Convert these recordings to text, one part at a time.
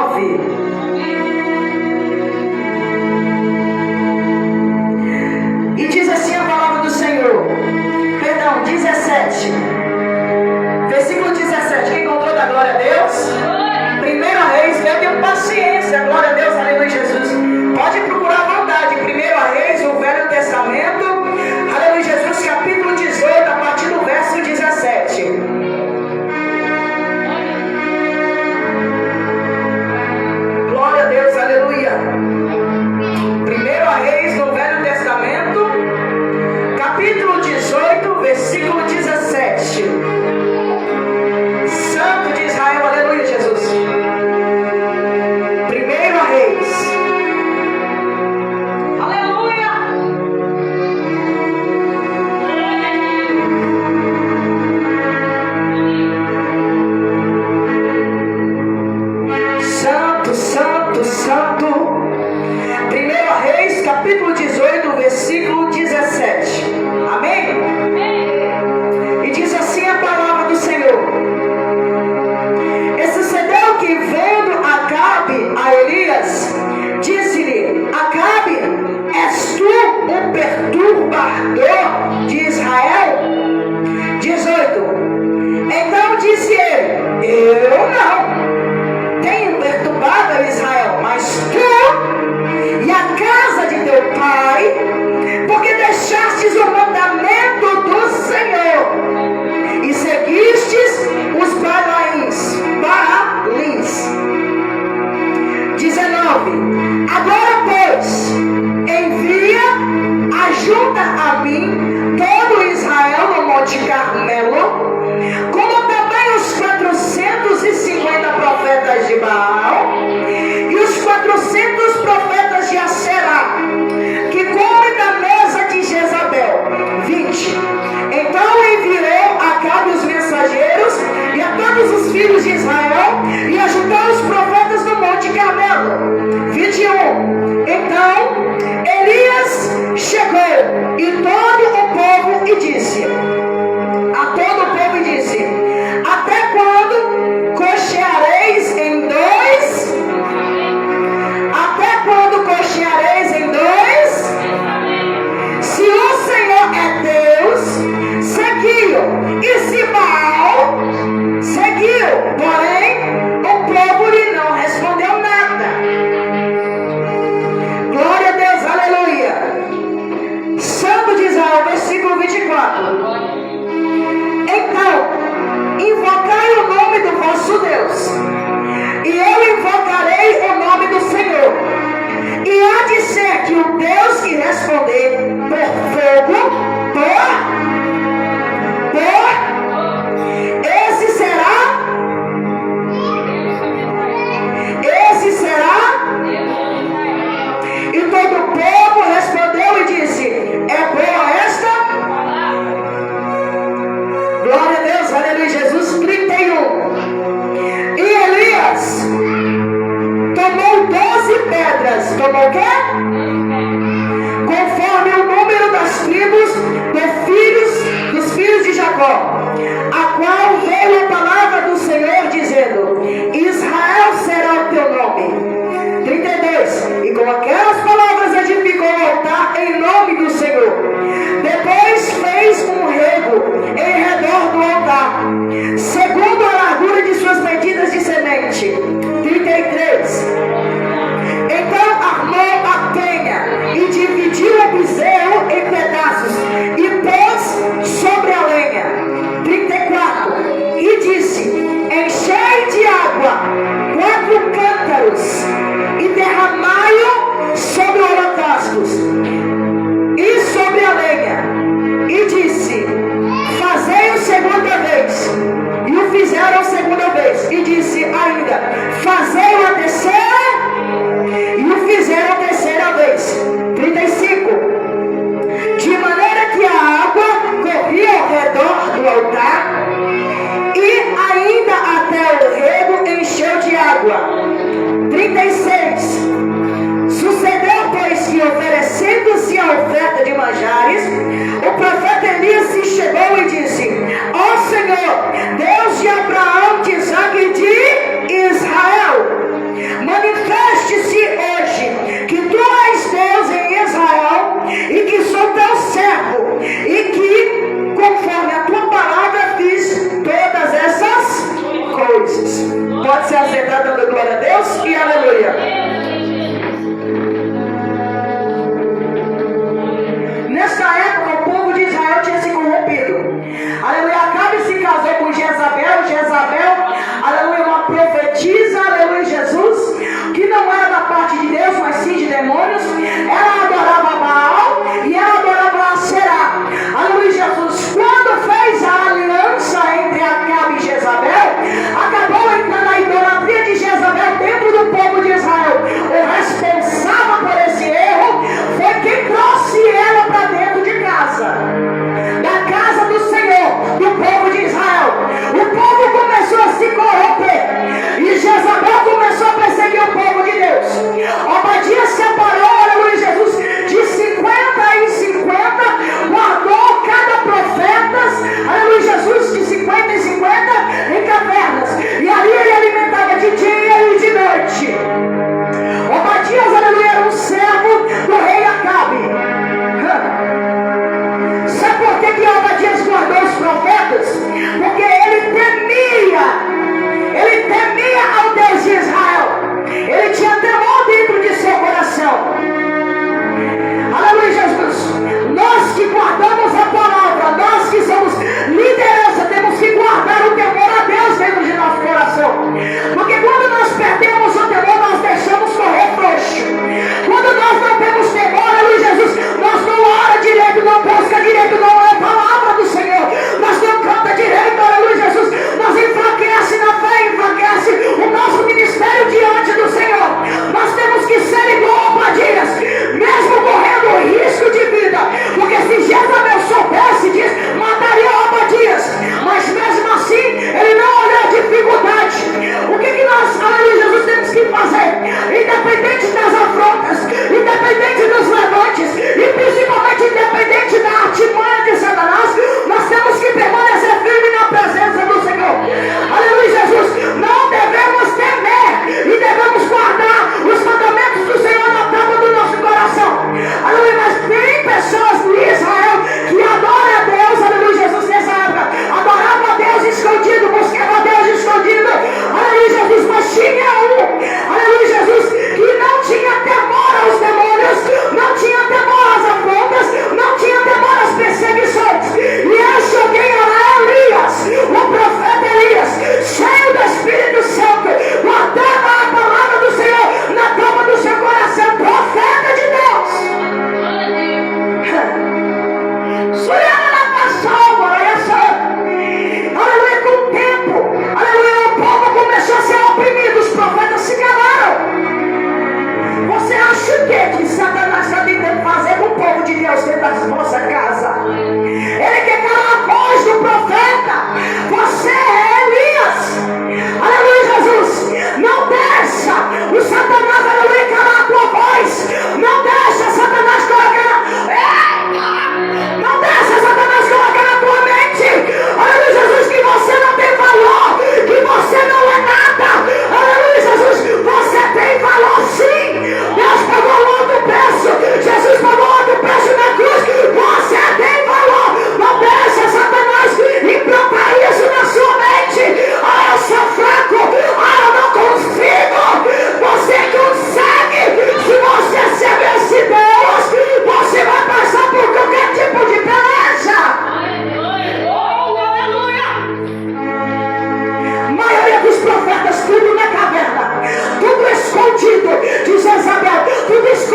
19. E diz assim a palavra do Senhor. Perdão, 17. Versículo 17. Quem encontrou da glória a Deus? 1 Reis, eu tenho paciência. Glória a Deus, aleluia, Jesus. Pode procurar à vontade. 1 Reis, o Velho Testamento. Aleluia, Jesus, capítulo 18, a partir do verso 17. Glória a Deus, aleluia. 1 Reis, no Velho Testamento, capítulo 18, versículo 17. Santo de Israel, aleluia, Jesus. 1 Reis. Aleluia. Santo, santo, santo. 1 Reis, capítulo 18, versículo 17. Amém? E diz assim a palavra do Senhor. E sucedeu que, vendo Acabe a Elias, disse-lhe: Acabe, és tu o perturbador de Israel? 18. Então disse ele: eu não tenho perturbado a Israel, mas tu e a casa de teu pai, porque deixastes o mandamento do Senhor e seguistes os Baalins. 19. Agora, pois, envia, ajunta a mim todo Israel no Monte Carmelo, como também os 450 profetas de Baal e os 400 profetas de Aserá, que comem da mesa de Jezabel. 20. Então enviou Acabe os mensageiros e a todos os filhos de Israel e ajuntou os profetas no Monte Carmelo. 21. Então Elias chegou e todo o povo e disse a todo o povo e disse: até quando cocheareis em dois? Até quando cocheareis em dois? Se o Senhor é Deus, seguiu, e se Baal, seguiu. Porém, o povo lhe não respondeu nada. Glória a Deus, aleluia. Santo de Israel, versículo 24. Então, invocai o nome do vosso Deus, e eu invocarei o nome do Senhor. E há de ser que o Deus que responder por fogo, esse será. E todo o povo respondeu e disse: é boa esta? Glória a Deus, aleluia, Jesus. 31. E Elias tomou 12 pedras. Tomou o quê? Conforme o número das tribos dos filhos de Jacó, a qual veio a palavra do Senhor dizendo: Israel será o teu nome. 32. E com aquelas palavras edificou o altar em nome do Senhor. Depois fez um rego em redor do altar, segundo a largura de suas medidas de semente. 33. Então armou a penha e dividiu o bezerro em pedaços e pôs sobre a lenha. 34. E disse: enchei de água 4 cântaros e derramai-o sobre holocaustos e sobre a lenha. E disse: fazei-o segunda vez. E o fizeram segunda vez. E disse ainda: fazei-o a terceira. E o fizeram a terceira vez. 35. De maneira que a água corria ao redor do altar, e ainda até o rego encheu de água. 36. Sucedeu, pois, que oferecendo-se a oferta de manjares, o profeta Elias se chegou e disse: ó Senhor, Deus de Abraão, de Isaque e de Israel,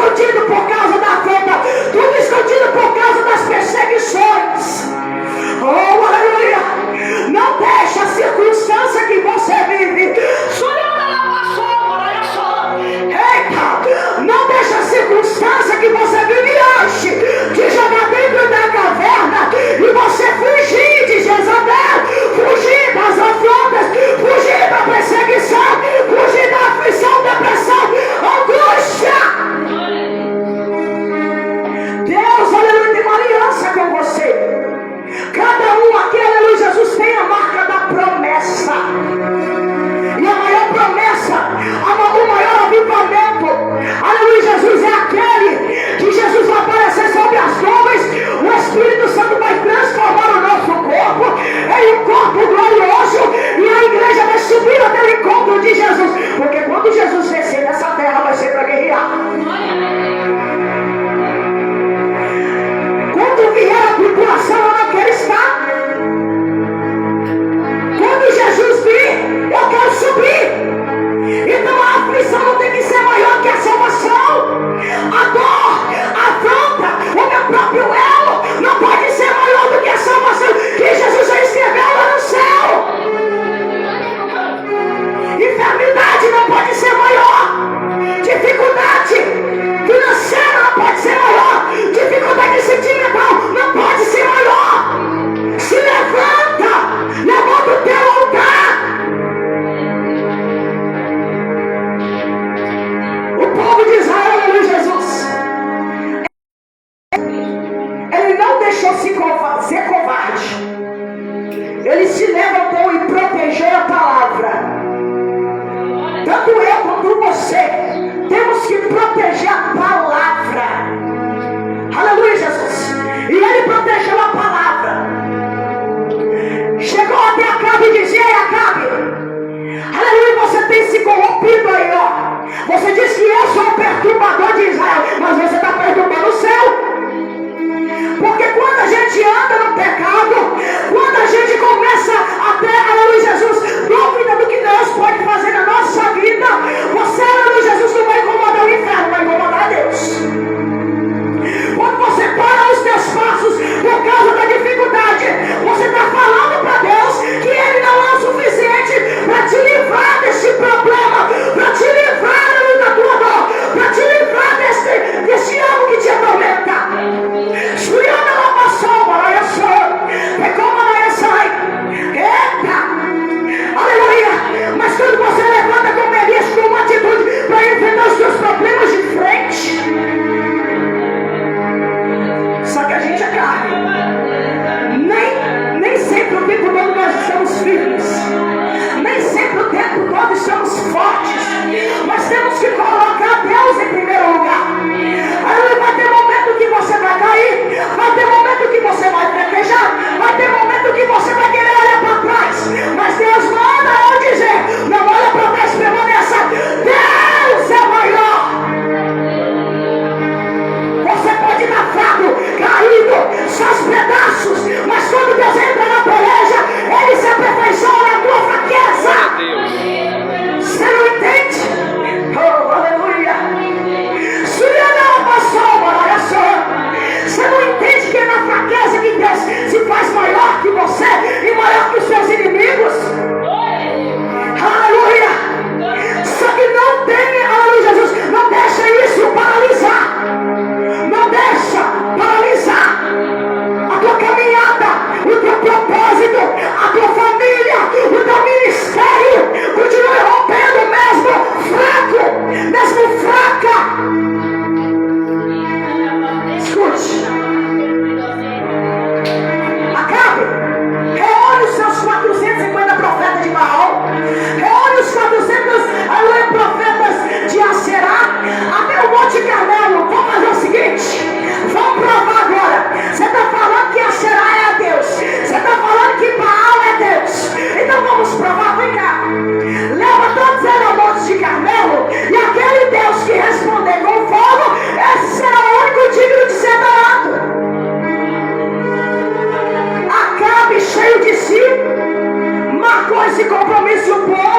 escondido por causa da afronta, tudo escondido por causa das perseguições. Oh, aleluia! Não deixe a circunstância que você vive. Eita! Não deixe a circunstância que você vive hoje te jogar dentro da caverna e você fugir de Jezabel, fugir das afrontas, fugir da perseguição, fugir da aflição, depressão, angústia. Deus, aleluia, tem uma aliança com você. Cada um aqui, aleluia, Jesus tem a marca da promessa. E a maior promessa, o maior avivamento, aleluia, Jesus é aquele que Jesus vai aparecer sobre as nuvens. O Espírito Santo vai transformar o nosso corpo em um corpo glorioso. E a igreja vai subir até o encontro de Jesus. Porque quando Jesus descer nessa terra, vai ser para guerrear. Quando vier a tribulação, eu não quero estar. Quando Jesus vir, eu quero subir. Então a aflição não tem que ser maior que a salvação. A dor, a afronta, o meu próprio elo não pode ser maior do que a salvação que Jesus já escreveu lá no céu. Enfermidade não pode ser maior. Dificuldade financeira não pode ser maior. Dificuldade sentimental não pode ser maior. Se levanta, levanta o teu altar. O povo de Israel, aleluia, Jesus, ele não deixou se ser covarde. Ele se levantou e protegeu a palavra. Tanto eu quanto você temos que proteger a palavra. Aleluia, Jesus. E ele protegeu a palavra. Chegou até Acabe e dizia: Acabe, aleluia, você tem se corrompido aí, ó. Você diz que eu sou o perturbador de Israel, mas você está perturbando o céu. Porque quando a gente anda no pecado, quando a gente começa a ter, aleluia, Jesus, dúvida do que Deus pode fazer na nossa vida, você, aleluia, Jesus, não vai incomodar o inferno, vai incomodar a Deus. Quando você para os teus passos por causa da dificuldade, você está falando para Deus que Ele não é o suficiente para te livrar desse problema, para te livrar, aleluia, da tua dor, para te livrar desse algo que te atormenta. Aleluia! Mas quando você levanta com Elias, com uma atitude para enfrentar os seus problemas de frente, só que a gente é carne. Nem sempre o tempo todo nós estamos firmes, nem sempre o tempo todo estamos fortes. Nós temos que colocar Deus em primeiro lugar. Aí vai ter momento que você vai cair, vai ter momento que você vai fraquejar, vai ter momento que você vai querer olhar para trás, mas Deus manda eu dizer: não olha para trás, permaneça. Deus é maior. Você pode estar fraco, caído, só os pedaços, mas quando Deus entra na peleja, Ele se aperfeiçoa na tua fraqueza. Você não entende? Oh, aleluia. Você não entende que é na fraqueza que Deus se faz maior que você e maior que os seus inimigos? Aleluia. Só que não tem, aleluia, Jesus, não deixa isso paralisar. Não deixa paralisar a tua caminhada, o teu propósito, a tua família, o teu ministério. Continue rompendo mesmo fraco, mesmo fraca. Escute. Acabe. Reúne os seus 450 profetas de Baal. Reúne os 400 profetas de Aserá. Até o Monte Carmelo. Vamos fazer o seguinte. Vamos provar agora. Você está falando que Aserá é a Deus. Você está falando que Baal é Deus. Então vamos provar. Vem cá. Leva todos eles ao Monte de Carmelo. E aquele Deus que responder com fogo, esse será o único digno de ser adorado. Acabe cheio de si, marcou esse compromisso, o povo